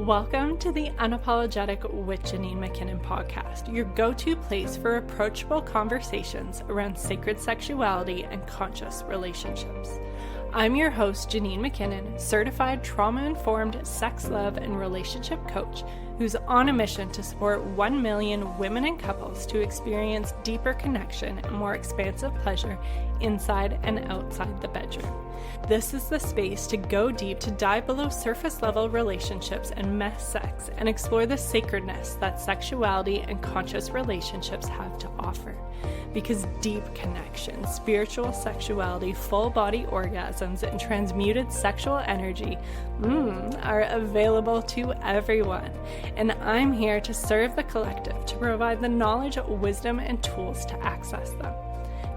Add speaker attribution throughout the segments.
Speaker 1: Welcome to the Unapologetic with Jannine MacKinnon podcast, your go-to place for approachable conversations around sacred sexuality and conscious relationships. I'm your host, Jannine MacKinnon, certified trauma-informed sex, love, and relationship coach who's on a mission to support 1 million women and couples to experience deeper connection and more expansive pleasure inside and outside the bedroom. This is the space to go deep, to dive below surface level relationships and mess sex and explore the sacredness that sexuality and conscious relationships have to offer. Because deep connection, spiritual sexuality, full body orgasms, and transmuted sexual energy are available to everyone. And I'm here to serve the collective, to provide the knowledge, wisdom, and tools to access them.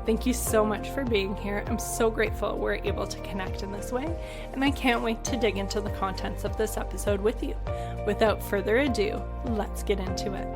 Speaker 1: Thank you so much for being here. I'm so grateful we're able to connect in this way, and I can't wait to dig into the contents of this episode with you. Without further ado, let's get into it.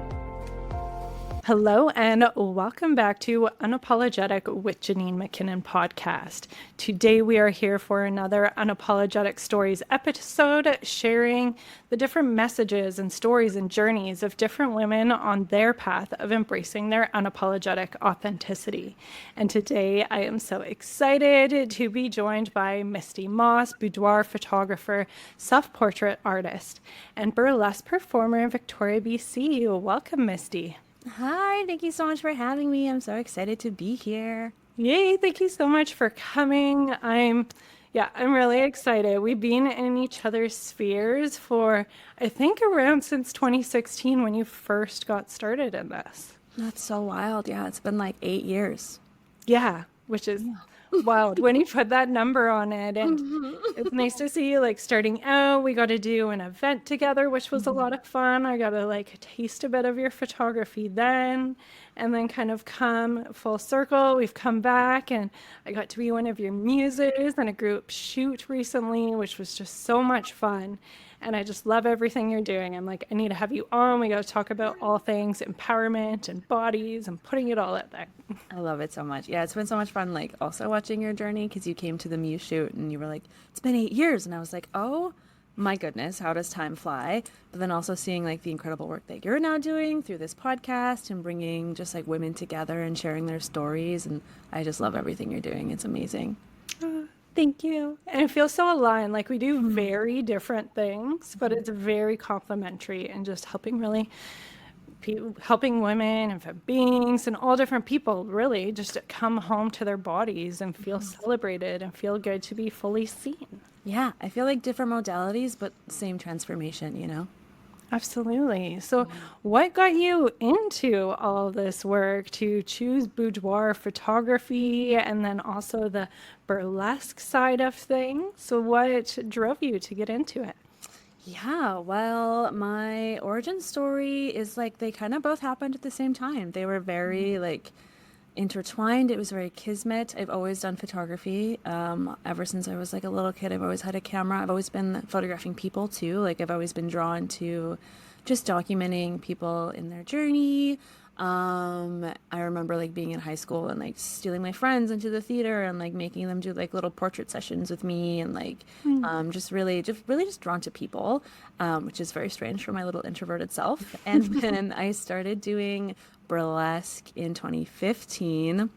Speaker 1: Hello and welcome back to Unapologetic with Jannine MacKinnon podcast. Today we are here for another Unapologetic Stories episode, sharing the different messages and stories and journeys of different women on their path of embracing their unapologetic authenticity. And today I am so excited to be joined by Misty Moss, Boudoir Photographer, self-portrait artist, and Burlesque Performer in Victoria, BC. Welcome, Misty.
Speaker 2: Hi, thank you so much for having me. I'm so excited to be here.
Speaker 1: Yay, thank you so much for coming. I'm really excited. We've been in each other's spheres for, I think, around since 2016 when you first got started in this.
Speaker 2: That's so wild. Yeah, it's been like 8 years.
Speaker 1: Yeah, which is wild when you put that number on it. And it's nice to see you like starting out. We got to do an event together, which was a lot of fun. I got to like taste a bit of your photography then, and then kind of come full circle. We've come back and I got to be one of your muses in a group shoot recently, which was just so much fun. And I just love everything you're doing. I'm like, I need to have you on. We got to talk about all things empowerment and bodies and putting it all out there.
Speaker 2: I love it so much. Yeah, it's been so much fun, like also watching your journey, because you came to the Muse shoot and you were like, it's been 8 years. And I was like, oh my goodness, how does time fly? But then also seeing like the incredible work that you're now doing through this podcast and bringing just like women together and sharing their stories. And I just love everything you're doing. It's amazing.
Speaker 1: Thank you. And it feels so aligned. Like we do very different things, but it's very complementary and just helping helping women and beings and all different people really just come home to their bodies and feel celebrated and feel good to be fully seen.
Speaker 2: Yeah, I feel like different modalities, but same transformation, you know?
Speaker 1: Absolutely. So what got you into all this work to choose boudoir photography and then also the burlesque side of things? So what drove you to get into it?
Speaker 2: Yeah, well, my origin story is like they kind of both happened at the same time. They were very like intertwined. It was very kismet. I've always done photography. Ever since I was like a little kid, I've always had a camera. I've always been photographing people too. Like I've always been drawn to just documenting people in their journey. I remember like being in high school and like stealing my friends into the theater and like making them do like little portrait sessions with me and like just really drawn to people, which is very strange for my little introverted self. And then I started doing burlesque in 2015,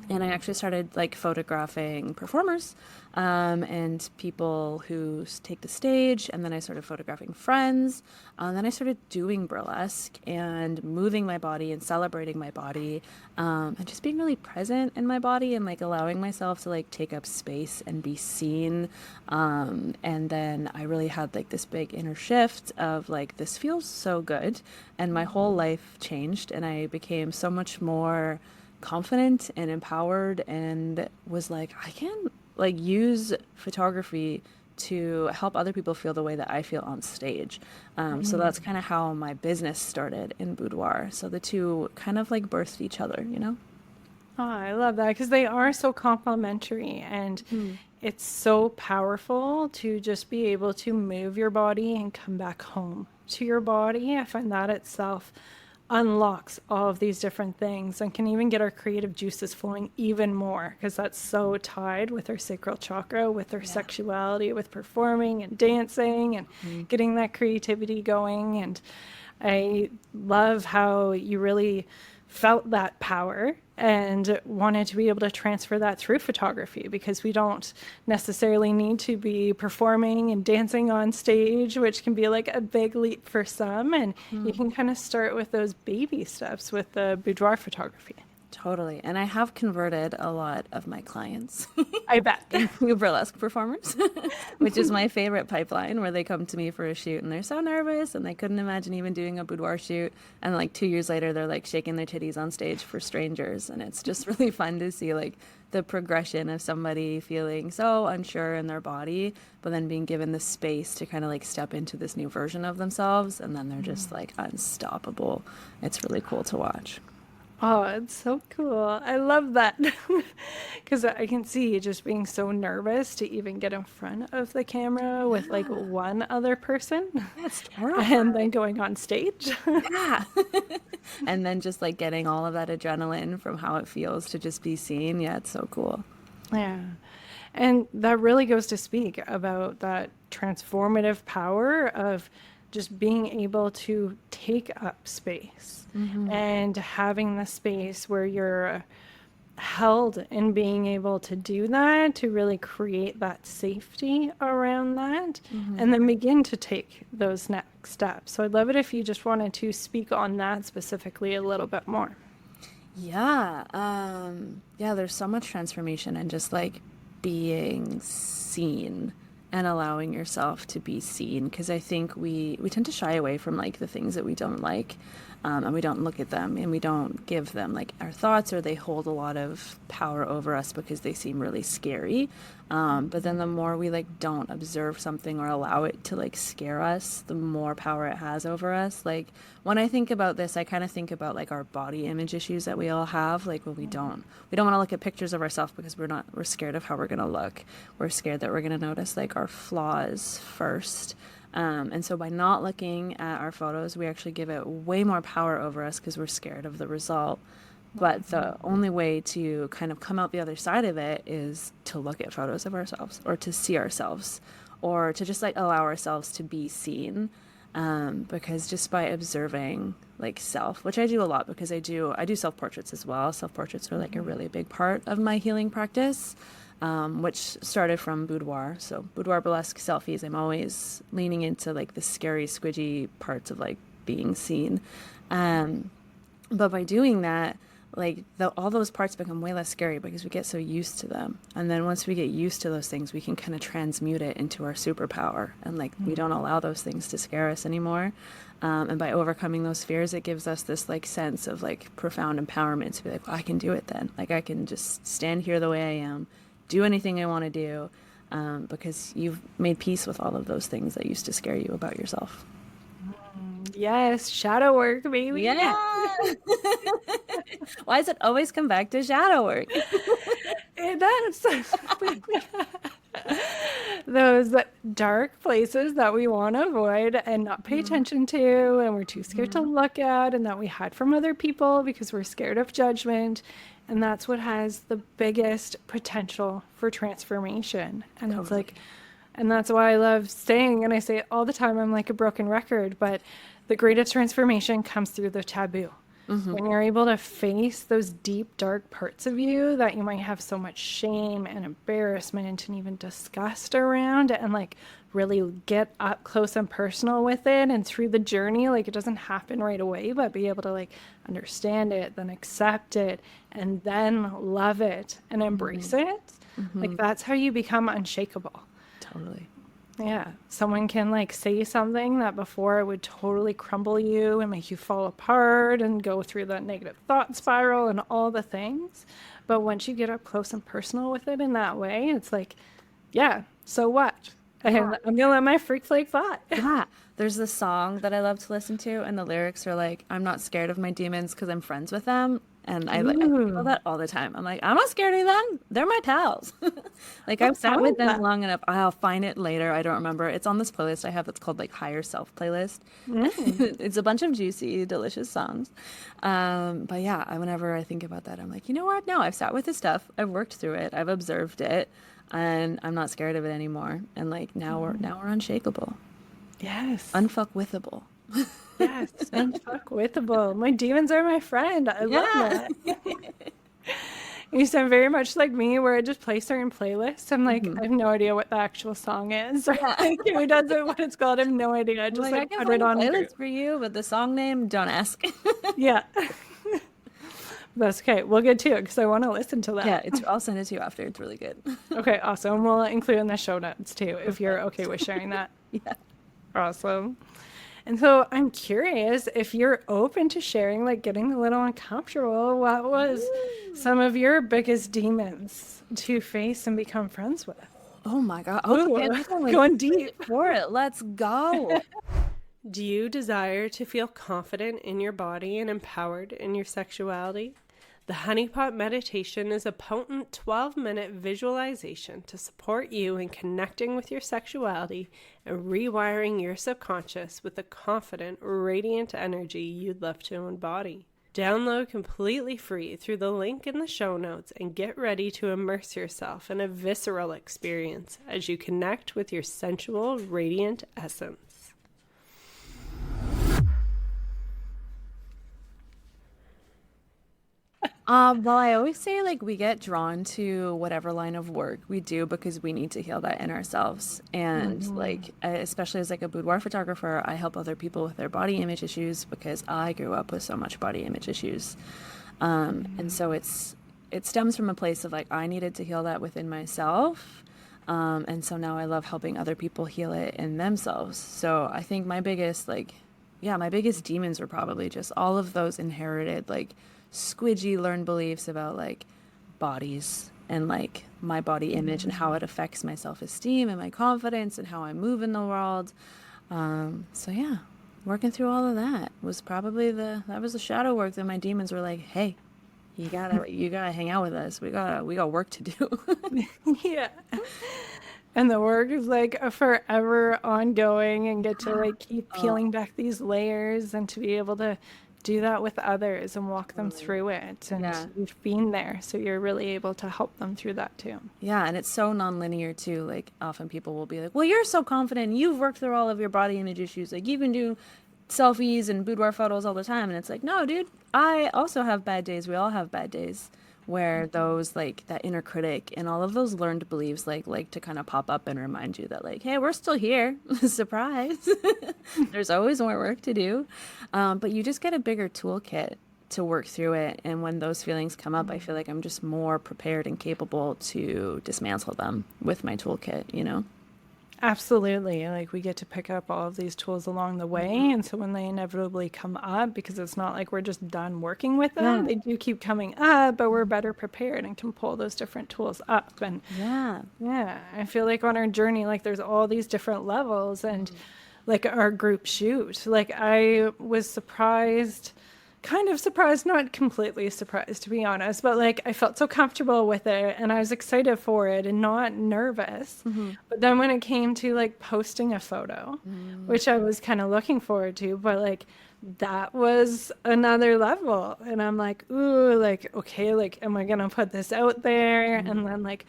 Speaker 2: and I actually started like photographing performers and people who take the stage, and then I started photographing friends, and then I started doing burlesque and moving my body and celebrating my body, and just being really present in my body and like allowing myself to like take up space and be seen. And then I really had like this big inner shift of like, this feels so good, and my whole life changed, and I became so much more confident and empowered, and was like, I can like use photography to help other people feel the way that I feel on stage. So that's kind of how my business started in boudoir. So the two kind of like birthed each other, you know?
Speaker 1: Oh, I love that because they are so complementary, and it's so powerful to just be able to move your body and come back home to your body. I find that itself unlocks all of these different things and can even get our creative juices flowing even more, because that's so tied with our sacral chakra, with our sexuality, with performing and dancing and getting that creativity going. And I love how you really felt that power and wanted to be able to transfer that through photography, because we don't necessarily need to be performing and dancing on stage, which can be like a big leap for some. And you can kind of start with those baby steps with the boudoir photography.
Speaker 2: Totally. And I have converted a lot of my clients
Speaker 1: I bet.
Speaker 2: into burlesque performers, which is my favorite pipeline, where they come to me for a shoot and they're so nervous and they couldn't imagine even doing a boudoir shoot. And like 2 years later, they're like shaking their titties on stage for strangers. And it's just really fun to see like the progression of somebody feeling so unsure in their body, but then being given the space to kind of like step into this new version of themselves. And then they're just like unstoppable. It's really cool to watch.
Speaker 1: Oh, it's so cool. I love that. Because I can see you just being so nervous to even get in front of the camera with like one other person.
Speaker 2: That's terrible.
Speaker 1: And then going on stage.
Speaker 2: Yeah. And then just like getting all of that adrenaline from how it feels to just be seen. Yeah, it's so cool.
Speaker 1: Yeah. And that really goes to speak about that transformative power of just being able to take up space and having the space where you're held in being able to do that, to really create that safety around that, and then begin to take those next steps. So I'd love it if you just wanted to speak on that specifically a little bit more.
Speaker 2: Yeah. There's so much transformation and just like being seen and allowing yourself to be seen, because I think we tend to shy away from like the things that we don't like, and we don't look at them and we don't give them like our thoughts, or they hold a lot of power over us because they seem really scary. But then the more we like don't observe something or allow it to like scare us, the more power it has over us. Like when I think about this, I kind of think about like our body image issues that we all have. Like when we don't want to look at pictures of ourselves because we're scared of how we're going to look. We're scared that we're going to notice like our flaws first. And so by not looking at our photos, we actually give it way more power over us because we're scared of the result. But the only way to kind of come out the other side of it is to look at photos of ourselves, or to see ourselves, or to just like allow ourselves to be seen. Because just by observing like self, which I do a lot, because I do self-portraits as well. Self-portraits are like a really big part of my healing practice, which started from boudoir. So boudoir burlesque selfies, I'm always leaning into like the scary, squidgy parts of like being seen. But by doing that, like all those parts become way less scary because we get so used to them. And then once we get used to those things, we can kind of transmute it into our superpower. And like we don't allow those things to scare us anymore. And by overcoming those fears, it gives us this like sense of like profound empowerment to be like, well, I can do it then. Like I can just stand here the way I am, do anything I want to do, because you've made peace with all of those things that used to scare you about yourself.
Speaker 1: Yes, shadow work, baby.
Speaker 2: Yeah. Why does it always come back to shadow work?
Speaker 1: It does. Those dark places that we want to avoid and not pay attention to, and we're too scared to look at, and that we hide from other people because we're scared of judgment. And that's what has the biggest potential for transformation. And it's like, and that's why I love saying, and I say it all the time, I'm like a broken record, but the greatest transformation comes through the taboo. When you're able to face those deep, dark parts of you that you might have so much shame and embarrassment and even disgust around, and like really get up close and personal with it, and through the journey, like it doesn't happen right away, but be able to like understand it, then accept it, and then love it and embrace it. Like that's how you become unshakable.
Speaker 2: Totally.
Speaker 1: Yeah. Someone can like say something that before would totally crumble you and make you fall apart and go through that negative thought spiral and all the things. But once you get up close and personal with it in that way, it's like, yeah, so what? And I'm going to let my freak flag fly.
Speaker 2: Yeah. There's this song that I love to listen to, and the lyrics are like, I'm not scared of my demons because I'm friends with them. And I feel that all the time. I'm like, I'm not scared of them. They're my pals. Like I've sat with them long enough. I'll find it later. I don't remember. It's on this playlist I have that's called like Higher Self playlist. It's a bunch of juicy, delicious songs. But yeah, whenever I think about that, I'm like, you know what? No, I've sat with this stuff. I've worked through it. I've observed it, and I'm not scared of it anymore. And like now we're unshakable.
Speaker 1: Yes.
Speaker 2: Unfuckwithable.
Speaker 1: Yes, unfuckwithable. My demons are my friend. I love that. You sound very much like me, where I just play certain playlists. I'm like, I have no idea what the actual song is, or who does it, what it's called. I have no idea. I just
Speaker 2: I can
Speaker 1: put
Speaker 2: find
Speaker 1: it on.
Speaker 2: playlist for you, but the song name, don't ask.
Speaker 1: Yeah. That's okay. We'll get to it because I want to listen to that.
Speaker 2: Yeah, I'll send it to you after. It's really good.
Speaker 1: Okay, awesome. We'll include in the show notes too, if you're okay with sharing that.
Speaker 2: Yeah.
Speaker 1: Awesome. And so I'm curious if you're open to sharing, like getting a little uncomfortable. What was some of your biggest demons to face and become friends with?
Speaker 2: Oh my God. Okay,
Speaker 1: going deep
Speaker 2: for it. Let's go.
Speaker 1: Do you desire to feel confident in your body and empowered in your sexuality? The Honeypot Meditation is a potent 12-minute visualization to support you in connecting with your sexuality and rewiring your subconscious with the confident, radiant energy you'd love to embody. Download completely free through the link in the show notes and get ready to immerse yourself in a visceral experience as you connect with your sensual, radiant essence.
Speaker 2: Well, I always say like we get drawn to whatever line of work we do because we need to heal that in ourselves. And like, especially as like a boudoir photographer, I help other people with their body image issues because I grew up with so much body image issues. And so it stems from a place of like, I needed to heal that within myself. And so now I love helping other people heal it in themselves. So I think my biggest demons were probably just all of those inherited, like, squidgy learned beliefs about like bodies and like my body image and how it affects my self-esteem and my confidence and how I move in the world. So yeah, working through all of that was probably that was the shadow work that my demons were like, hey, you gotta hang out with us. We got work to do.
Speaker 1: Yeah. And the work is like a forever ongoing and get to like keep peeling back these layers and to be able to do that with others and walk them through it. And you've been there, so you're really able to help them through that too.
Speaker 2: Yeah, and it's so non-linear too. Like often people will be like, well, you're so confident. You've worked through all of your body image issues. Like you can do selfies and boudoir photos all the time. And it's like, no, dude, I also have bad days. We all have bad days where those like that inner critic and all of those learned beliefs like to kind of pop up and remind you that like, hey, we're still here. Surprise. There's always more work to do. But you just get a bigger toolkit to work through it. And when those feelings come up, I feel like I'm just more prepared and capable to dismantle them with my toolkit, you know?
Speaker 1: Absolutely. Like we get to pick up all of these tools along the way. And so when they inevitably come up, because it's not like we're just done working with them, they do keep coming up, but we're better prepared and can pull those different tools up. And yeah, I feel like on our journey, like there's all these different levels and like our group shoot, like I was kind of surprised, not completely surprised to be honest, but like I felt so comfortable with it and I was excited for it and not nervous. But then when it came to like posting a photo, which I was kind of looking forward to, but like that was another level. And I'm like, ooh, like, okay, like, am I going to put this out there? And then like,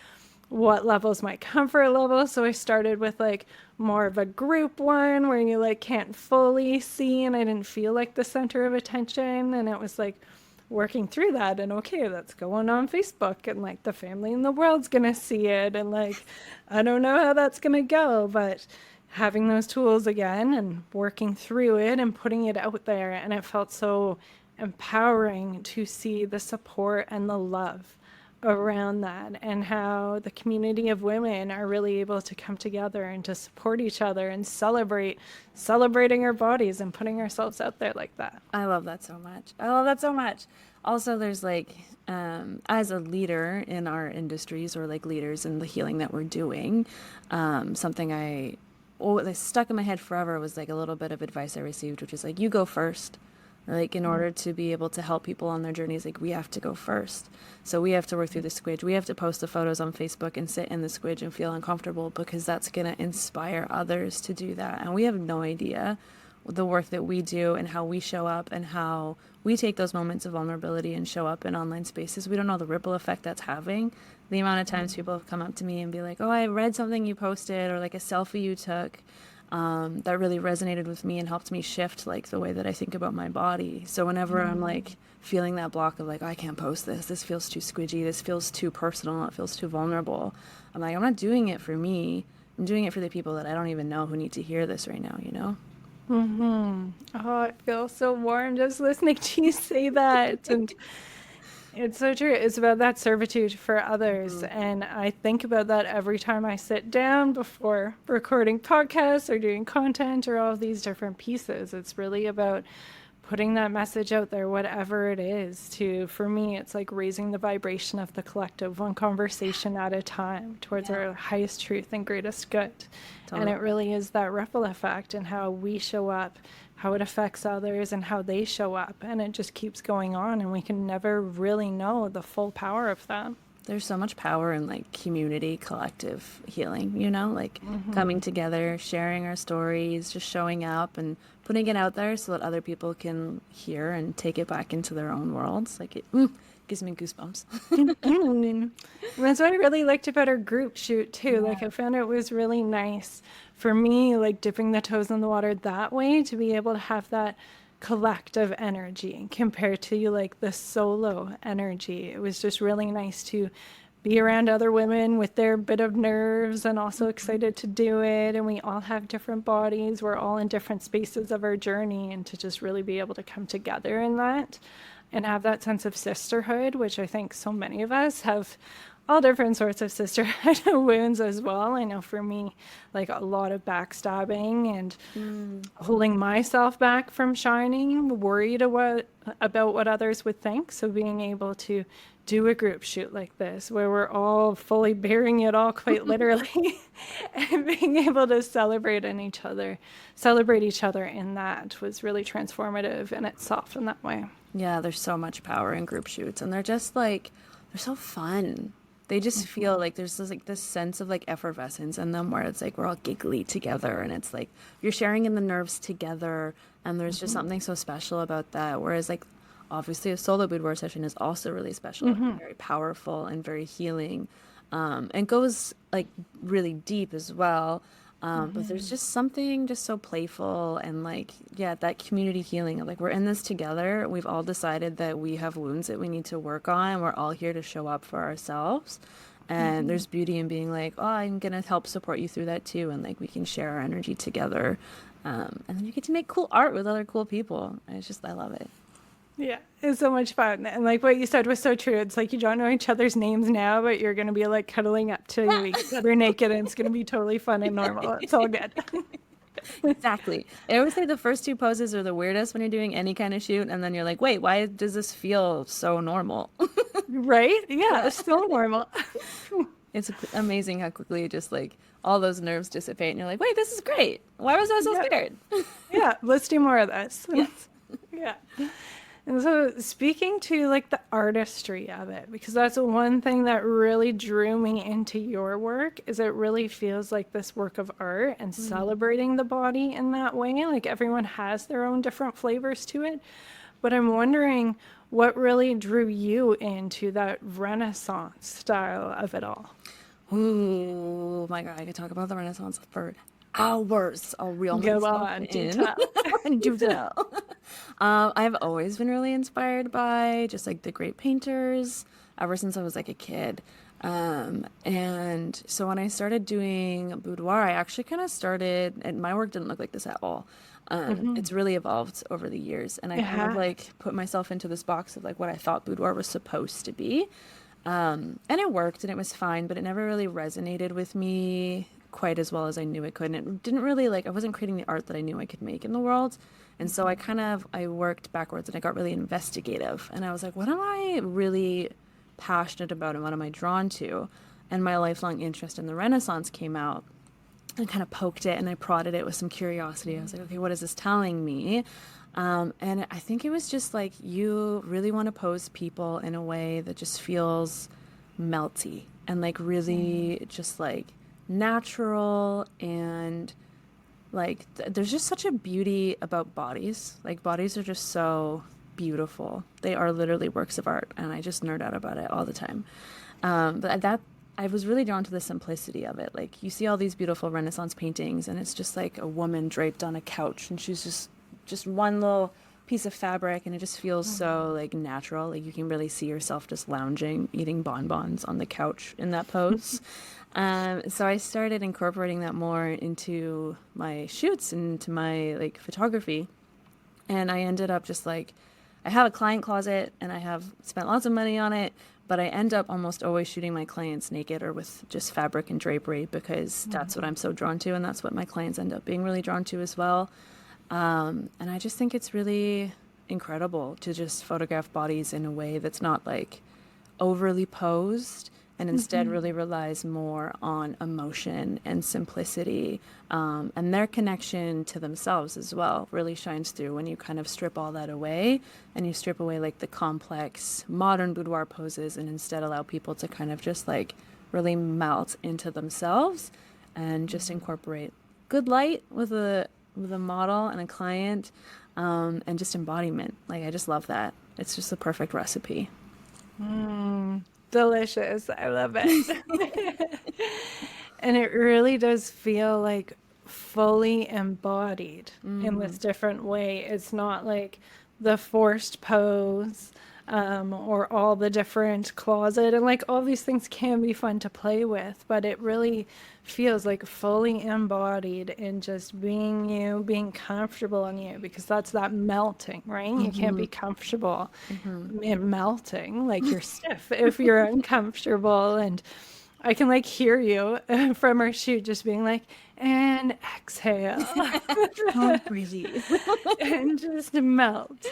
Speaker 1: what level's my comfort level? So I started with like more of a group one where you like can't fully see and I didn't feel like the center of attention, and it was like working through that and okay, that's going on Facebook and like the family in the world's gonna see it and like I don't know how that's gonna go, but having those tools again and working through it and putting it out there, and it felt so empowering to see the support and the love around that and how the community of women are really able to come together and to support each other and celebrating our bodies and putting ourselves out there like that.
Speaker 2: I love that so much. Also, there's like, as a leader in our industries or like leaders in the healing that we're doing, something that stuck in my head forever was like a little bit of advice I received, which is like, you go first. Like, in order to be able to help people on their journeys, like, we have to go first. So we have to work through the squidge. We have to post the photos on Facebook and sit in the squidge and feel uncomfortable, because that's going to inspire others to do that. And we have no idea the work that we do and how we show up and how we take those moments of vulnerability and show up in online spaces. We don't know the ripple effect that's having. The amount of times people have come up to me and be like, oh, I read something you posted, or like a selfie you took, that really resonated with me and helped me shift like the way that I think about my body. So whenever I'm like feeling that block of like, oh, I can't post this feels too squidgy, this feels too personal, it feels too vulnerable, I'm like, I'm not doing it for me, I'm doing it for the people that I don't even know who need to hear this right now, you know?
Speaker 1: Oh, it feels so warm just listening to you say that. And it's so true. It's about that servitude for others. And I think about that every time I sit down before recording podcasts or doing content or all of these different pieces. It's really about putting that message out there, whatever it is, to, for me, it's like raising the vibration of the collective, one conversation at a time, towards our highest truth and greatest good. And it really is that ripple effect, and how we show up, how it affects others, and how they show up. And it just keeps going on, and we can never really know the full power of that.
Speaker 2: There's so much power in like community, collective healing, you know, like coming together, sharing our stories, just showing up and putting it out there so that other people can hear and take it back into their own worlds. Like, it gives me goosebumps.
Speaker 1: That's what I really liked about our group shoot too. Like, I found it was really nice for me, like dipping the toes in the water that way, to be able to have that collective energy compared to like the solo energy. It was just really nice to be around other women with their bit of nerves and also excited to do it. And we all have different bodies. We're all in different spaces of our journey, and to just really be able to come together in that and have that sense of sisterhood, which I think so many of us have all different sorts of sisterhood wounds as well. I know for me, like a lot of backstabbing and holding myself back from shining, worried about what others would think. So being able to do a group shoot like this, where we're all fully bearing it all quite literally, and being able to celebrate each other in that, was really transformative in itself in that way.
Speaker 2: Yeah, there's so much power in group shoots, and they're just like, they're so fun. They just feel like there's this sense of like effervescence in them, where it's like we're all giggly together, and it's like you're sharing in the nerves together, and there's just something so special about that. Whereas like obviously a solo boudoir session is also really special, and very powerful and very healing, and goes like really deep as well. But there's just something just so playful and like, yeah, that community healing of like, we're in this together. We've all decided that we have wounds that we need to work on, and we're all here to show up for ourselves. And there's beauty in being like, oh, I'm going to help support you through that too. And like, we can share our energy together. And then you get to make cool art with other cool people. I love it.
Speaker 1: Yeah, it's so much fun. And like what you said was so true. It's like you don't know each other's names now, but you're going to be like cuddling up to each other naked, and it's going to be totally fun and normal. It's all good.
Speaker 2: Exactly. I always say the first two poses are the weirdest when you're doing any kind of shoot, and then you're like, wait, why does this feel so normal?
Speaker 1: Right? Yeah, it's still normal.
Speaker 2: It's amazing how quickly just like all those nerves dissipate, and you're like, wait, this is great. Why was I so scared?
Speaker 1: Yeah, let's do more of this.
Speaker 2: Yes.
Speaker 1: Yeah. And so speaking to like the artistry of it, because that's one thing that really drew me into your work, is it really feels like this work of art and celebrating the body in that way. Like everyone has their own different flavors to it. But I'm wondering what really drew you into that Renaissance style of it all.
Speaker 2: Ooh, my God, I could talk about the Renaissance for hours. I'll reel
Speaker 1: Go
Speaker 2: myself
Speaker 1: on, do
Speaker 2: in.
Speaker 1: tell.
Speaker 2: Do tell. I've always been really inspired by just like the great painters ever since I was like a kid. And so when I started doing boudoir, I actually kind of started, and my work didn't look like this at all. It's really evolved over the years, and I kind of like put myself into this box of like what I thought boudoir was supposed to be. And it worked and it was fine, but it never really resonated with me quite as well as I knew it could. And it didn't really like, I wasn't creating the art that I knew I could make in the world. And so I worked backwards, and I got really investigative, and I was like, what am I really passionate about and what am I drawn to? And my lifelong interest in the Renaissance came out. and kind of poked it and I prodded it with some curiosity. I was like, okay, what is this telling me? And I think it was just like, you really want to pose people in a way that just feels melty and like really just like natural, and like there's just such a beauty about bodies. Like bodies are just so beautiful. They are literally works of art, and I just nerd out about it all the time. But that I was really drawn to the simplicity of it. Like you see all these beautiful Renaissance paintings, and it's just like a woman draped on a couch, and she's just one little piece of fabric, and it just feels so like natural. Like you can really see yourself just lounging, eating bonbons on the couch in that pose. So I started incorporating that more into my shoots, into my like photography, and I ended up just like, I have a client closet and I have spent lots of money on it, but I end up almost always shooting my clients naked or with just fabric and drapery, because that's what I'm so drawn to, and that's what my clients end up being really drawn to as well. And I just think it's really incredible to just photograph bodies in a way that's not like overly posed, and instead really relies more on emotion and simplicity, and their connection to themselves as well really shines through when you kind of strip all that away, and you strip away like the complex modern boudoir poses, and instead allow people to kind of just like really melt into themselves and just incorporate good light with a model and a client, and just embodiment. Like I just love that. It's just the perfect recipe.
Speaker 1: Delicious. I love it. And it really does feel like fully embodied in this different way. It's not like the forced pose, or all the different closet, and like all these things can be fun to play with, but it really feels like fully embodied in just being you, being comfortable in you, because that's that melting, right? You can't be comfortable in melting, like you're stiff if you're uncomfortable. And I can like hear you from our shoot just being like, and exhale.
Speaker 2: Oh, breathe.
Speaker 1: And just melt.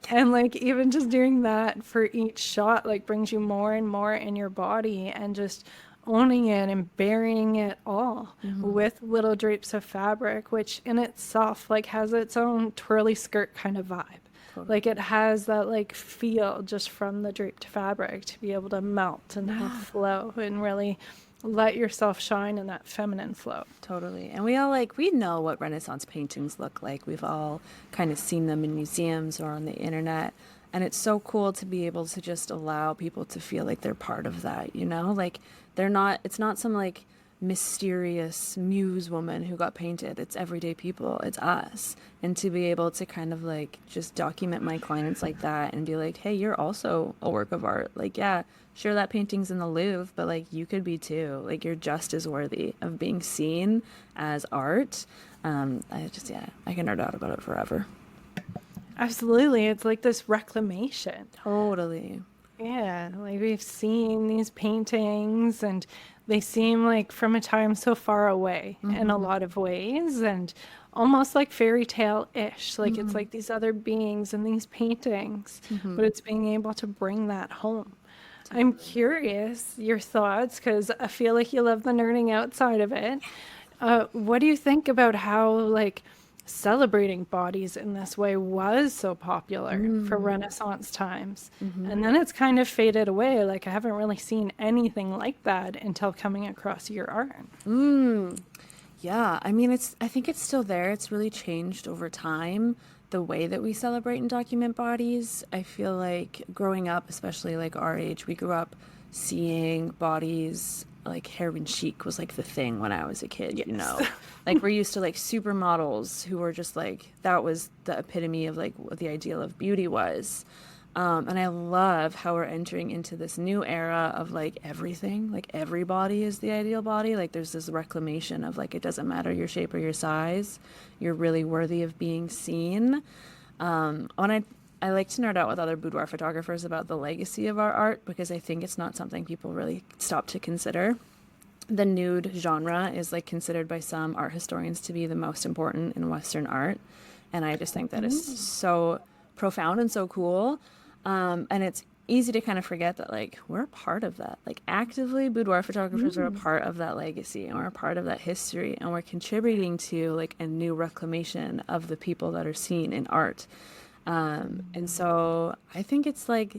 Speaker 1: And like even just doing that for each shot like brings you more and more in your body, and just owning it and burying it all with little drapes of fabric, which in itself like has its own twirly skirt kind of vibe. Like it has that like feel just from the draped fabric to be able to melt and have flow and really let yourself shine in that feminine flow.
Speaker 2: Totally. And we all we know what Renaissance paintings look like. We've all kind of seen them in museums or on the internet. And it's so cool to be able to just allow people to feel like they're part of that, you know? Like it's not some like mysterious muse woman who got painted. It's everyday people. It's us. And to be able to kind of like just document my clients like that and be like, hey, you're also a work of art. Like, yeah, sure, that painting's in the Louvre, but like you could be too. Like you're just as worthy of being seen as art. I can nerd out about it forever.
Speaker 1: Absolutely. It's like this reclamation.
Speaker 2: Totally.
Speaker 1: Yeah, like we've seen these paintings and they seem like from a time so far away in a lot of ways, and almost like fairy tale-ish. Like it's like these other beings in these paintings, but it's being able to bring that home. I'm curious your thoughts, because I feel like you love the nerding outside of it. What do you think about how like celebrating bodies in this way was so popular for Renaissance times, and then it's kind of faded away? Like I haven't really seen anything like that until coming across your art.
Speaker 2: Yeah, I mean, I think it's still there. It's really changed over time, the way that we celebrate and document bodies. I feel like growing up, especially like our age, we grew up seeing bodies, like heroin chic was like the thing when I was a kid, you know? Like we're used to like supermodels who were just like, that was the epitome of like what the ideal of beauty was. And I love how we're entering into this new era of like everything, like every body is the ideal body. Like there's this reclamation of like, it doesn't matter your shape or your size. You're really worthy of being seen. I like to nerd out with other boudoir photographers about the legacy of our art, because I think it's not something people really stop to consider. The nude genre is like considered by some art historians to be the most important in Western art. And I just think that is so profound and so cool. And it's easy to kind of forget that like we're a part of that. Like actively boudoir photographers are a part of that legacy, and we're a part of that history, and we're contributing to like a new reclamation of the people that are seen in art. And so I think it's like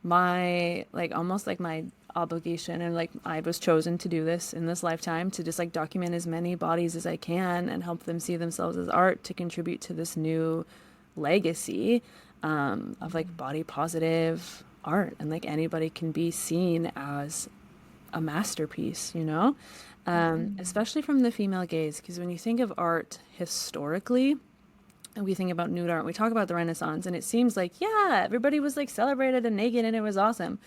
Speaker 2: my like almost like my obligation, and like I was chosen to do this in this lifetime, to just like document as many bodies as I can and help them see themselves as art, to contribute to this new legacy of like body positive art, and like anybody can be seen as a masterpiece, you know. Especially from the female gaze, because when you think of art historically, and we think about nude art, we talk about the Renaissance, and it seems like, yeah, everybody was like celebrated and naked and it was awesome.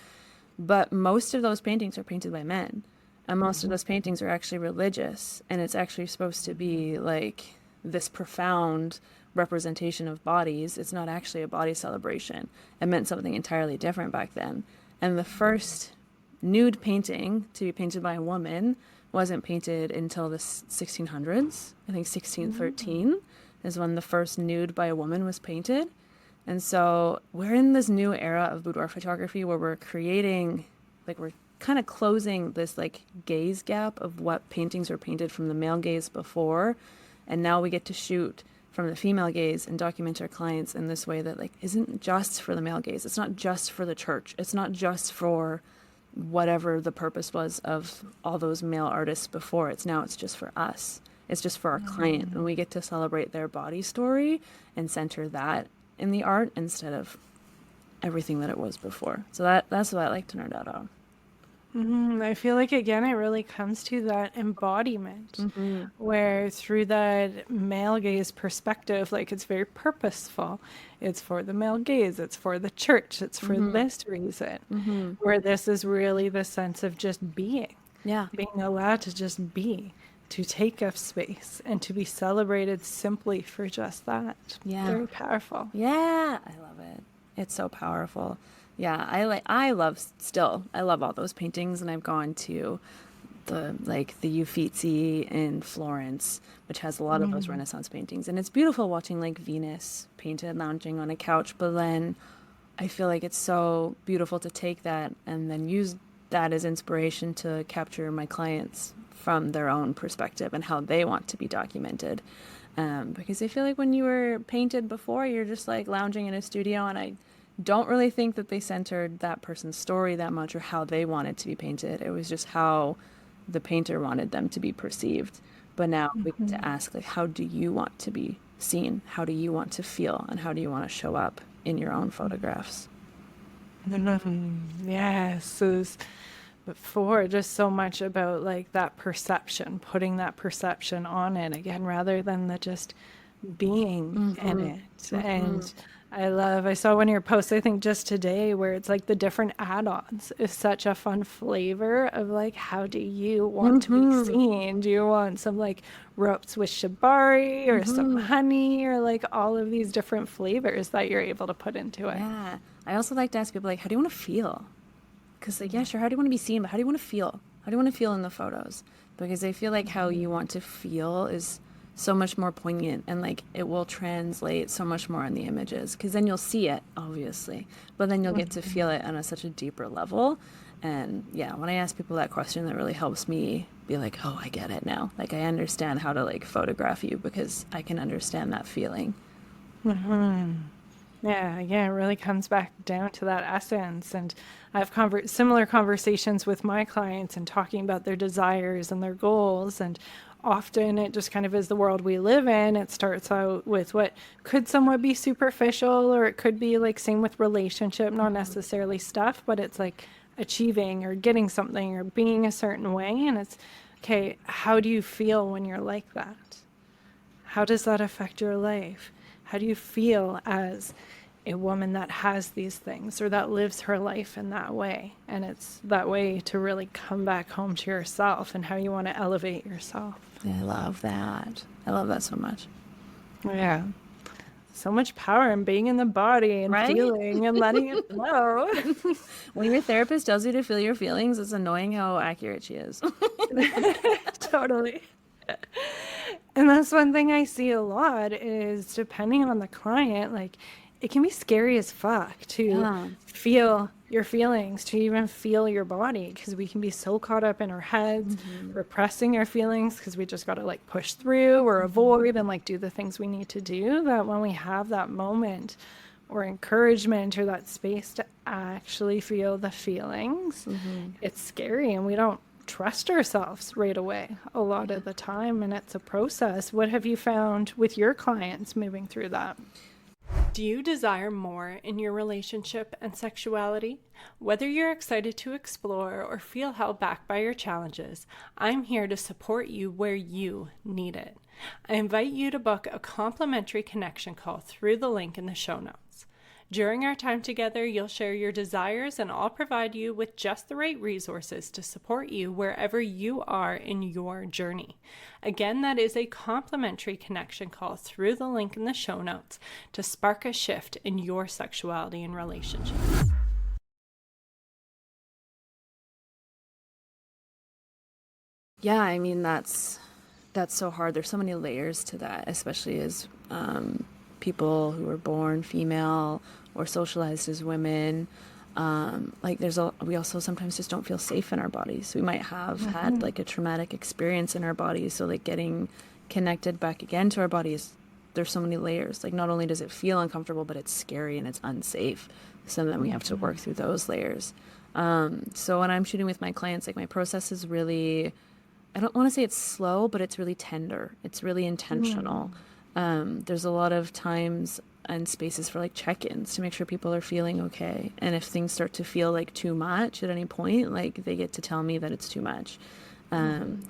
Speaker 2: But most of those paintings are painted by men. And most of those paintings are actually religious. And it's actually supposed to be like this profound representation of bodies. It's not actually a body celebration. It meant something entirely different back then. And the first nude painting to be painted by a woman wasn't painted until the 1600s. I think 1613 is when the first nude by a woman was painted. And so we're in this new era of boudoir photography where we're creating, like we're kind of closing this like gaze gap of what paintings were painted from the male gaze before. And now we get to shoot from the female gaze and document our clients in this way that like isn't just for the male gaze. It's not just for the church. It's not just for whatever the purpose was of all those male artists before. It's just for us. It's just for our client. And we get to celebrate their body story and center that in the art instead of everything that it was before. So that's what I like to nerd out on.
Speaker 1: I feel like, again, it really comes to that embodiment where through that male gaze perspective, like it's very purposeful. It's for the male gaze. It's for the church. It's for this reason, where this is really the sense of just being.
Speaker 2: Yeah.
Speaker 1: Being allowed to just be, to take up space, and to be celebrated simply for just that.
Speaker 2: Yeah.
Speaker 1: Very powerful.
Speaker 2: Yeah. I love it. It's so powerful. Yeah. I love all those paintings, and I've gone to the Uffizi in Florence, which has a lot of those Renaissance paintings. And it's beautiful watching like Venus painted lounging on a couch. But then I feel like it's so beautiful to take that and then use that as inspiration to capture my clients from their own perspective and how they want to be documented. Because I feel like when you were painted before, you're just like lounging in a studio, and I don't really think that they centered that person's story that much or how they wanted to be painted. It was just how the painter wanted them to be perceived. But now we get to ask, like, how do you want to be seen? How do you want to feel? And how do you want to show up in your own photographs?
Speaker 1: Yes. Before, just so much about like that perception, putting that perception on it again, rather than the just being in it. And I saw one of your posts, I think just today, where it's like the different add-ons is such a fun flavor of like, how do you want to be seen? Do you want some like ropes with shibari or some honey, or like all of these different flavors that you're able to put into it?
Speaker 2: Yeah. I also like to ask people, like, how do you want to feel? Because, like, yeah, sure, how do you want to be seen, but how do you want to feel? How do you want to feel in the photos? Because I feel like how you want to feel is so much more poignant, and, like, it will translate so much more in the images. Because then you'll see it, obviously, but then you'll get to feel it on such a deeper level. And, yeah, when I ask people that question, that really helps me be like, oh, I get it now. Like, I understand how to, like, photograph you because I can understand that feeling.
Speaker 1: Yeah, it really comes back down to that essence. And I've similar conversations with my clients and talking about their desires and their goals. And often it just kind of is the world we live in. It starts out with what could somewhat be superficial, or it could be like same with relationship, not necessarily stuff, but it's like achieving or getting something or being a certain way. And it's, okay, how do you feel when you're like that? How does that affect your life? How do you feel as a woman that has these things or that lives her life in that way? And it's that way to really come back home to yourself and how you want to elevate yourself.
Speaker 2: I love that. I love that so much.
Speaker 1: Yeah. So much power in being in the body and feeling and letting it flow.
Speaker 2: When your therapist tells you to feel your feelings, it's annoying how accurate she is.
Speaker 1: Totally. And that's one thing I see a lot is, depending on the client, like, it can be scary as fuck to feel your feelings, to even feel your body, because we can be so caught up in our heads, repressing our feelings because we just got to like push through or avoid and like do the things we need to do, that when we have that moment or encouragement or that space to actually feel the feelings, it's scary and we don't trust ourselves right away a lot of the time, and it's a process. What have you found with your clients moving through that? Do you desire more in your relationship and sexuality? Whether you're excited to explore or feel held back by your challenges, I'm here to support you where you need it. I invite you to book a complimentary connection call through the link in the show notes. During our time together, you'll share your desires and I'll provide you with just the right resources to support you wherever you are in your journey. Again, that is a complimentary connection call through the link in the show notes to spark a shift in your sexuality and relationships.
Speaker 2: Yeah, I mean, that's so hard. There's so many layers to that, especially as people who are born female or socialized as women. Like we also sometimes just don't feel safe in our bodies. We might have had like a traumatic experience in our bodies. So like getting connected back again to our bodies, there's so many layers. Like not only does it feel uncomfortable, but it's scary and it's unsafe. So then we have to work through those layers. So when I'm shooting with my clients, like my process is really, I don't want to say it's slow, but it's really tender. It's really intentional. There's a lot of times and spaces for like check-ins to make sure people are feeling okay. And if things start to feel like too much at any point, like they get to tell me that it's too much.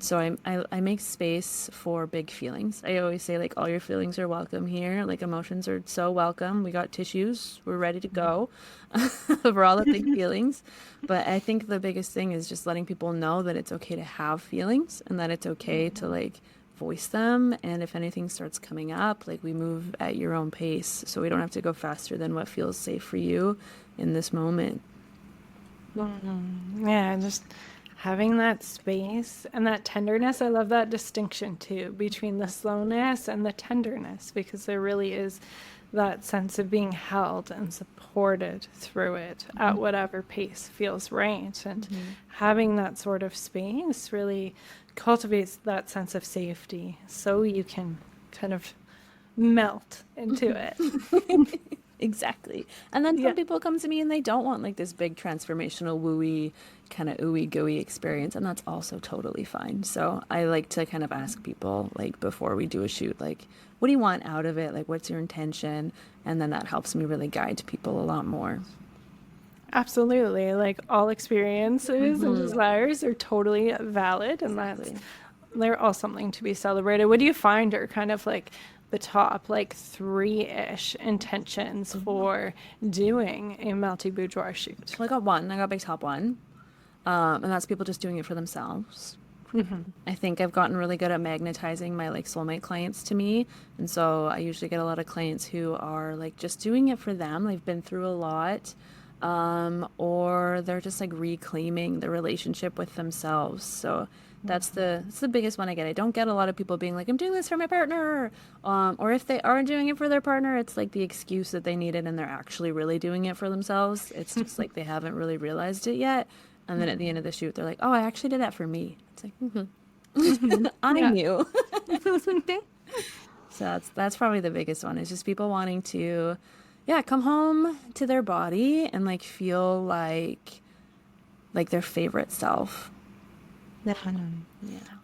Speaker 2: So I make space for big feelings. I always say like all your feelings are welcome here. Like emotions are so welcome. We got tissues. We're ready to go for all the big feelings. But I think the biggest thing is just letting people know that it's okay to have feelings and that it's okay to like voice them. And if anything starts coming up, like we move at your own pace. So we don't have to go faster than what feels safe for you in this moment.
Speaker 1: Yeah, just having that space and that tenderness. I love that distinction too between the slowness and the tenderness, because there really is that sense of being held and supported through it at whatever pace feels right. And having that sort of space really cultivates that sense of safety so you can kind of melt into it.
Speaker 2: Exactly. And then some people come to me and they don't want like this big transformational wooey kind of ooey gooey experience, and that's also totally fine. So I like to kind of ask people like before we do a shoot, like, what do you want out of it? Like, what's your intention? And then that helps me really guide people a lot more.
Speaker 1: Absolutely. Like all experiences and desires are totally valid, and they're all something to be celebrated. What do you find are kind of like the top like 3-ish intentions for doing a multi-boudoir shoot?
Speaker 2: Well, I got my top one. And that's people just doing it for themselves. I think I've gotten really good at magnetizing my like soulmate clients to me. And so I usually get a lot of clients who are like just doing it for them. They've been through a lot. Or they're just like reclaiming the relationship with themselves. So that's the biggest one I get. I don't get a lot of people being like, I'm doing this for my partner. Or if they are doing it for their partner, it's like the excuse that they needed and they're actually really doing it for themselves. It's just like they haven't really realized it yet. And then at the end of the shoot, they're like, oh, I actually did that for me. It's like, I knew. So that's probably the biggest one. It's just people wanting to, come home to their body and like feel like their favorite self.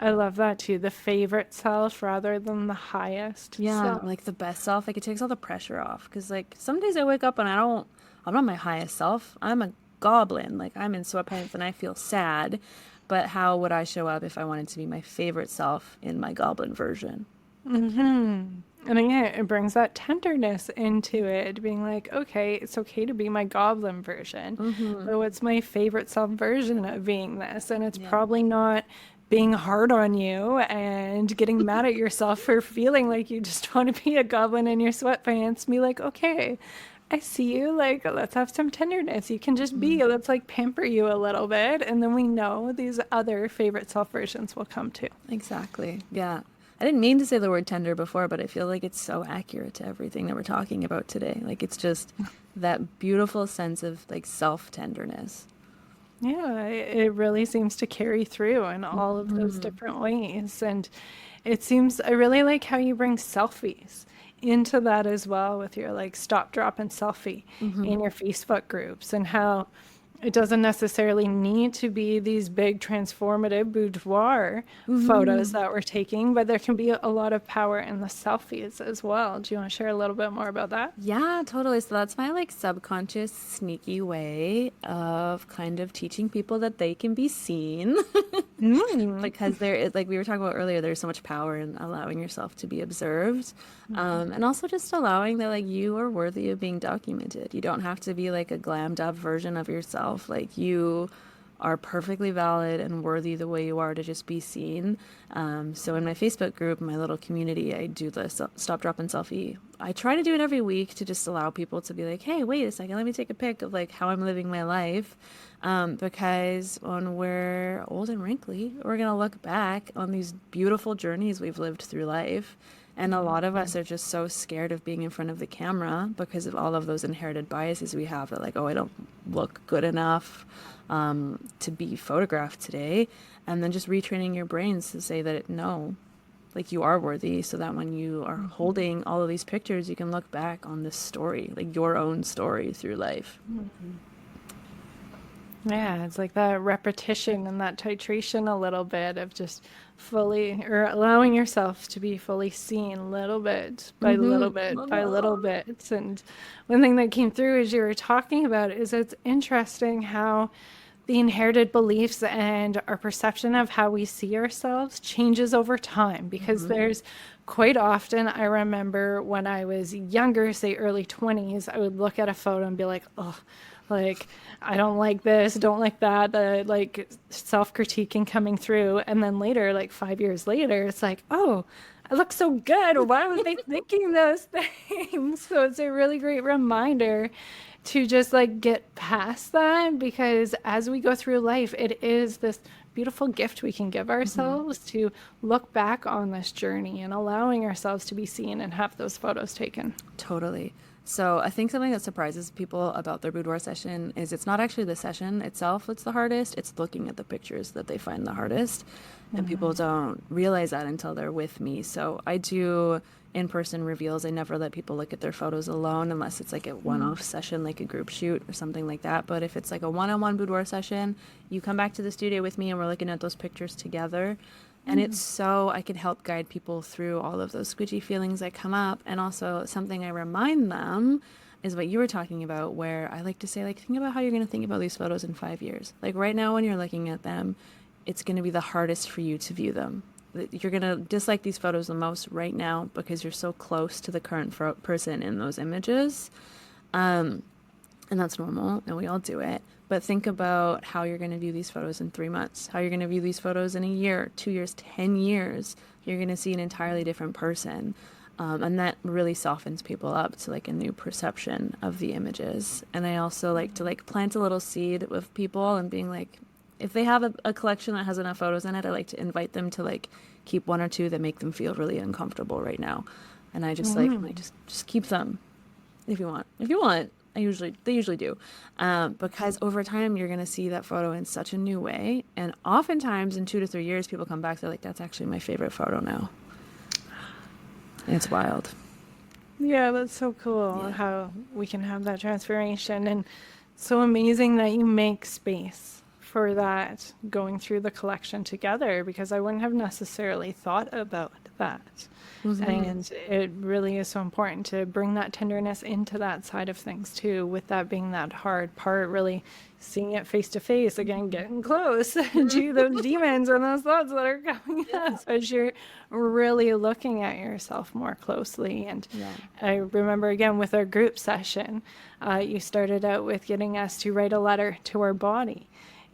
Speaker 1: I love that too. The favorite self rather than the highest self.
Speaker 2: Like the best self. Like it takes all the pressure off. Because like some days I wake up and I'm not my highest self. I'm a goblin. Like I'm in sweatpants and I feel sad. But how would I show up if I wanted to be my favorite self in my goblin version?
Speaker 1: And again, it brings that tenderness into it, being like, okay, it's okay to be my goblin version. But what's my favorite self version of being this? And it's probably not being hard on you and getting mad at yourself for feeling like you just want to be a goblin in your sweatpants. Be like, okay, I see you. Like, let's have some tenderness. You can just be. Let's like pamper you a little bit. And then we know these other favorite self versions will come too.
Speaker 2: Exactly. Yeah. I didn't mean to say the word tender before, but I feel like it's so accurate to everything that we're talking about today. Like it's just that beautiful sense of like self-tenderness.
Speaker 1: Yeah, it really seems to carry through in all of those different ways. And it seems, I really like how you bring selfies into that as well with your like stop, drop, and selfie in your Facebook groups, and how it doesn't necessarily need to be these big transformative boudoir photos that we're taking, but there can be a lot of power in the selfies as well. Do you want to share a little bit more about that?
Speaker 2: Yeah, totally. So that's my like subconscious, sneaky way of kind of teaching people that they can be seen. Because there is, like we were talking about earlier, there's so much power in allowing yourself to be observed. And also just allowing that like you are worthy of being documented. You don't have to be like a glammed up version of yourself. Like you are perfectly valid and worthy the way you are to just be seen. So in my Facebook group, my little community, I do the stop, drop, and selfie. I try to do it every week to just allow people to be like, hey, wait a second, let me take a pic of like how I'm living my life. Because when we're old and wrinkly, we're going to look back on these beautiful journeys we've lived through life. And a lot of us are just so scared of being in front of the camera because of all of those inherited biases we have that like, oh, I don't look good enough to be photographed today. And then just retraining your brains to say that no, like you are worthy, so that when you are holding all of these pictures, you can look back on this story, like your own story through life.
Speaker 1: Yeah, it's like that repetition and that titration a little bit of just fully or allowing yourself to be fully seen little bit by little bit by little bit. And one thing that came through as you were talking about is it's interesting how the inherited beliefs and our perception of how we see ourselves changes over time, because there's quite often, I remember when I was younger, say early 20s, I would look at a photo and be like, oh, like I don't like this, don't like that, like self-critiquing coming through. And then later, like 5 years later, it's like, oh, I look so good, why was they thinking those things? So it's a really great reminder to just like get past that, because as we go through life, it is this beautiful gift we can give ourselves to look back on this journey and allowing ourselves to be seen and have those photos taken.
Speaker 2: Totally. So I think something that surprises people about their boudoir session is it's not actually the session itself that's the hardest, it's looking at the pictures that they find the hardest. And people don't realize that until they're with me. So I do in-person reveals. I never let people look at their photos alone unless it's like a one-off session, like a group shoot or something like that. But if it's like a one-on-one boudoir session, you come back to the studio with me and we're looking at those pictures together. And it's so I can help guide people through all of those squidgy feelings that come up. And also something I remind them is what you were talking about, where I like to say, like, think about how you're going to think about these photos in 5 years. Like right now when you're looking at them, it's going to be the hardest for you to view them. You're going to dislike these photos the most right now because you're so close to the current person in those images. And that's normal, and we all do it. But think about how you're going to view these photos in 3 months, how you're going to view these photos in a year, 2 years, 10 years. You're going to see an entirely different person. And that really softens people up to like a new perception of the images. And I also like to like plant a little seed with people and being like, if they have a collection that has enough photos in it, I like to invite them to like keep one or two that make them feel really uncomfortable right now. And I just like just keep them if you want. If you want. They usually do, because over time you're going to see that photo in such a new way. And oftentimes in 2 to 3 years, people come back, they're like, that's actually my favorite photo now. And it's wild.
Speaker 1: Yeah, that's so cool how we can have that transformation. And so amazing that you make space for that going through the collection together, because I wouldn't have necessarily thought about that. And it really is so important to bring that tenderness into that side of things too, with that being that hard part, really seeing it face to face, again, getting close to those demons and those thoughts that are coming up as you're really looking at yourself more closely. And I remember again with our group session, you started out with getting us to write a letter to our body.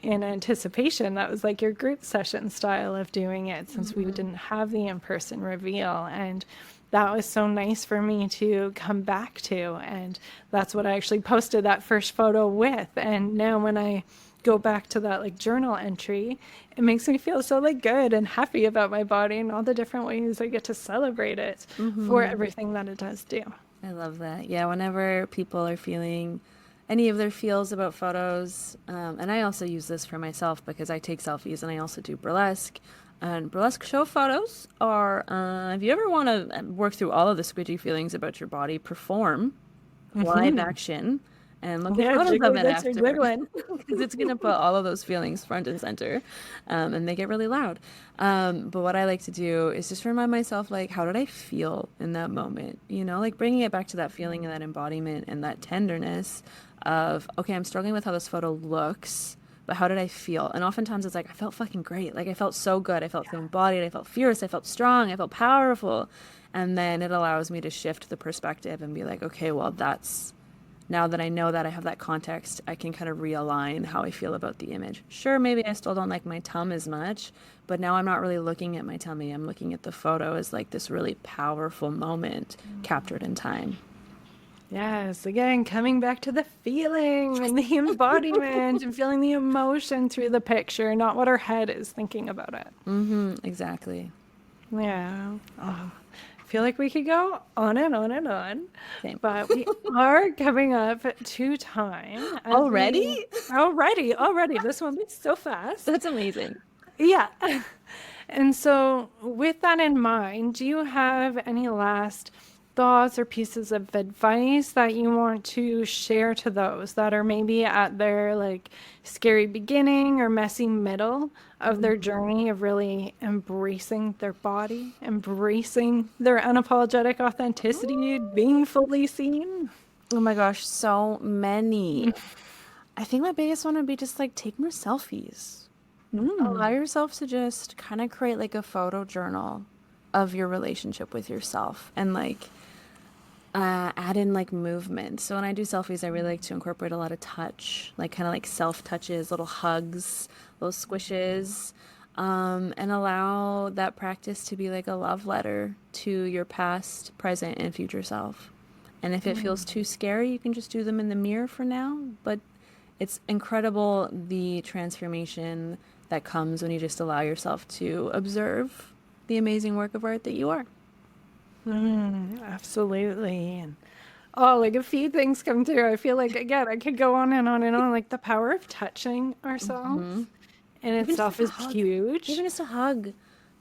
Speaker 1: In anticipation, that was like your group session style of doing it, since we didn't have the in-person reveal. And that was so nice for me to come back to. And that's what I actually posted that first photo with. And now when I go back to that like journal entry, it makes me feel so like good and happy about my body and all the different ways I get to celebrate it for everything that it does do.
Speaker 2: I love that. Yeah, whenever people are feeling any of their feels about photos, and I also use this for myself because I take selfies and I also do burlesque. And burlesque show photos are, if you ever want to work through all of the squidgy feelings about your body, perform live action and look at photos of it after. Because it's going to put all of those feelings front and center, and they get really loud. But what I like to do is just remind myself, like, how did I feel in that moment? You know, like bringing it back to that feeling and that embodiment and that tenderness of, okay, I'm struggling with how this photo looks, but how did I feel? And oftentimes it's like, I felt fucking great. Like I felt so good. I felt so embodied. I felt fierce. I felt strong. I felt powerful. And then it allows me to shift the perspective and be like, okay, well, that's, now that I know that I have that context, I can kind of realign how I feel about the image. Sure, maybe I still don't like my tum as much, but now I'm not really looking at my tummy. I'm looking at the photo as like this really powerful moment captured in time.
Speaker 1: Yes, again, coming back to the feeling and the embodiment and feeling the emotion through the picture, not what our head is thinking about it.
Speaker 2: Exactly.
Speaker 1: Yeah. Oh, I feel like we could go on and on and on.
Speaker 2: Same.
Speaker 1: But we are coming up to time.
Speaker 2: Already?
Speaker 1: Already. This one is so fast.
Speaker 2: That's amazing.
Speaker 1: Yeah. And so with that in mind, do you have any last thoughts or pieces of advice that you want to share to those that are maybe at their like scary beginning or messy middle of their journey of really embracing their body, embracing their unapologetic authenticity, being fully seen?
Speaker 2: Oh my gosh, so many. I think my biggest one would be just like take more selfies. Allow yourself to just kind of create like a photo journal of your relationship with yourself and like add in like movement. So when I do selfies, I really like to incorporate a lot of touch, like kind of like self touches, little hugs, little squishes, and allow that practice to be like a love letter to your past, present, and future self. And if it feels too scary, you can just do them in the mirror for now. But it's incredible the transformation that comes when you just allow yourself to observe the amazing work of art that you are.
Speaker 1: Absolutely. And like a few things come through. I feel like, again, I could go on and on and on. Like the power of touching ourselves in itself is huge.
Speaker 2: Even just a hug.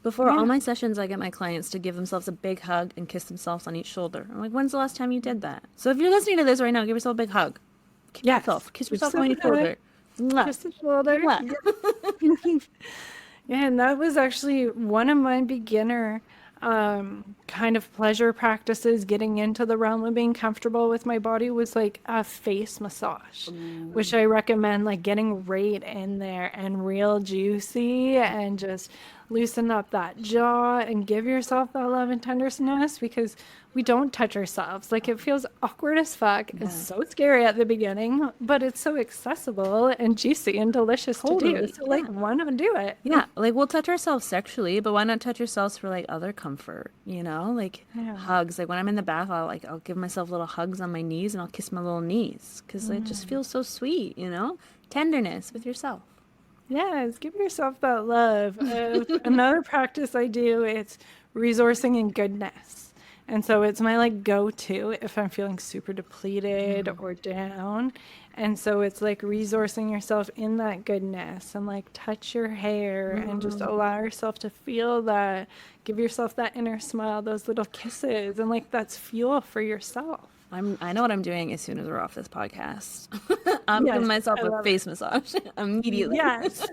Speaker 2: Before all my sessions, I get my clients to give themselves a big hug and kiss themselves on each shoulder. I'm like, when's the last time you did that? So if you're listening to this right now, give yourself a big hug. Kiss yourself on each shoulder.
Speaker 1: Kiss the shoulder. Yeah, and that was actually one of my beginner kind of pleasure practices getting into the realm of being comfortable with my body was like a face massage, which I recommend, like getting right in there and real juicy and just loosen up that jaw and give yourself that love and tenderness, because we don't touch ourselves. Like it feels awkward as fuck. It's so scary at the beginning, but it's so accessible and juicy and delicious to do. So like, why not do it?
Speaker 2: Yeah, like we'll touch ourselves sexually, but why not touch ourselves for like other comfort, you know? Like hugs. Like when I'm in the bath, I'll give myself little hugs on my knees and I'll kiss my little knees because it just feels so sweet, you know? Tenderness with yourself.
Speaker 1: Yes, give yourself that love. Another practice I do, it's resourcing in goodness. And so it's my like go-to if I'm feeling super depleted or down. And so it's like resourcing yourself in that goodness and like touch your hair and just allow yourself to feel that, give yourself that inner smile, those little kisses, and like that's fuel for yourself.
Speaker 2: I know what I'm doing as soon as we're off this podcast. I'm giving myself a face massage immediately.
Speaker 1: Yes.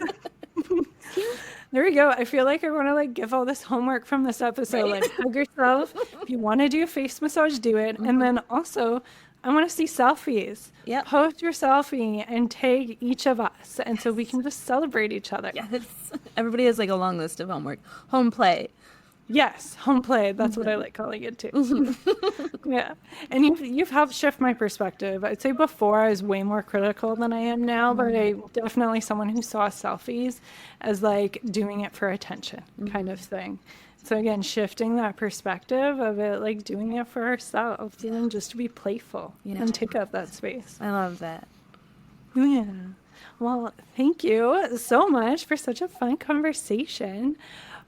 Speaker 1: There we go. I feel like I want to like give all this homework from this episode. Like hug yourself. If you want to do a face massage, do it. And then also, I want to see selfies.
Speaker 2: Yep.
Speaker 1: Post your selfie and tag each of us. And so we can just celebrate each other.
Speaker 2: Yes. Everybody has like a long list of homework. Home play.
Speaker 1: Yes, home play. That's what I like calling it too. Yeah. And you've helped shift my perspective. I'd say before I was way more critical than I am now, but I'm definitely someone who saw selfies as like doing it for attention kind of thing. So again, shifting that perspective of it, like doing it for ourselves and just to be playful and take up that space.
Speaker 2: I love that.
Speaker 1: Yeah. Well, thank you so much for such a fun conversation.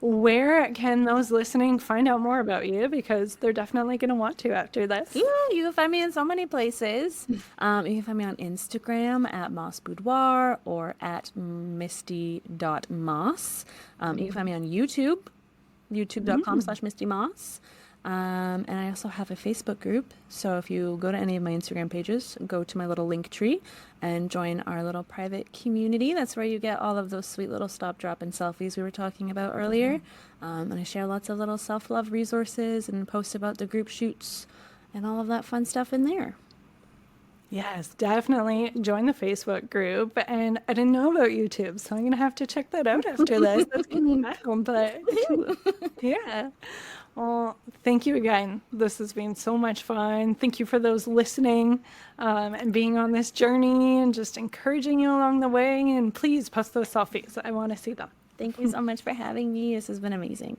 Speaker 1: Where can those listening find out more about you? Because they're definitely going to want to after this.
Speaker 2: Yeah, you can find me in so many places. You can find me on Instagram at Moss Boudoir or at misty.moss. You can find me on YouTube, youtube.com/Misty Moss. And I also have a Facebook group. So if you go to any of my Instagram pages, go to my little link tree and join our little private community. That's where you get all of those sweet little stop, drop, and selfies we were talking about earlier. And I share lots of little self-love resources and post about the group shoots and all of that fun stuff in there.
Speaker 1: Yes, definitely join the Facebook group. And I didn't know about YouTube, so I'm going to have to check that out after this. That's going to be but yeah. Well, thank you again. This has been so much fun. Thank you for those listening and being on this journey and just encouraging you along the way. And please post those selfies. I want to see them.
Speaker 2: Thank you so much for having me. This has been amazing.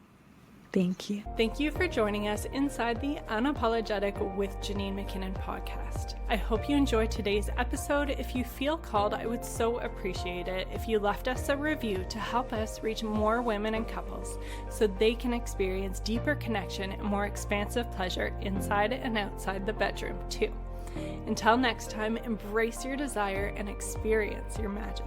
Speaker 1: Thank you. Thank you for joining us inside the Unapologetic with Jannine MacKinnon podcast. I hope you enjoyed today's episode. If you feel called, I would so appreciate it if you left us a review to help us reach more women and couples so they can experience deeper connection and more expansive pleasure inside and outside the bedroom too. Until next time, embrace your desire and experience your magic.